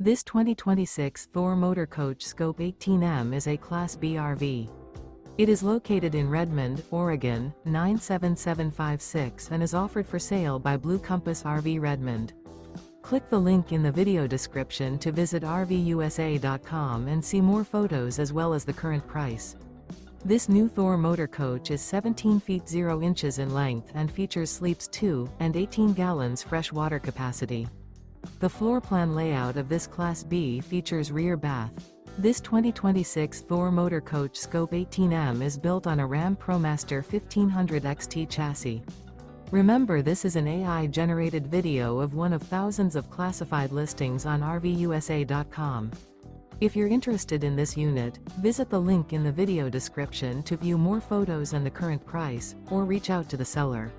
This 2026 Thor Motor Coach Scope 18M is a Class B RV. It is located in Redmond, Oregon, 97756 and is offered for sale by Blue Compass RV Redmond. Click the link in the video description to visit RVUSA.com and see more photos as well as the current price. This new Thor Motor Coach is 17 feet 0 inches in length and features sleeps 2 and 18 gallons fresh water capacity. The floor plan layout of this Class B features rear bath. This 2026 Thor Motor Coach Scope 18M is built on a RAM ProMaster 1500 XT chassis. Remember, this is an AI-generated video of one of thousands of classified listings on RVUSA.com. If you're interested in this unit, visit the link in the video description to view more photos and the current price, or reach out to the seller.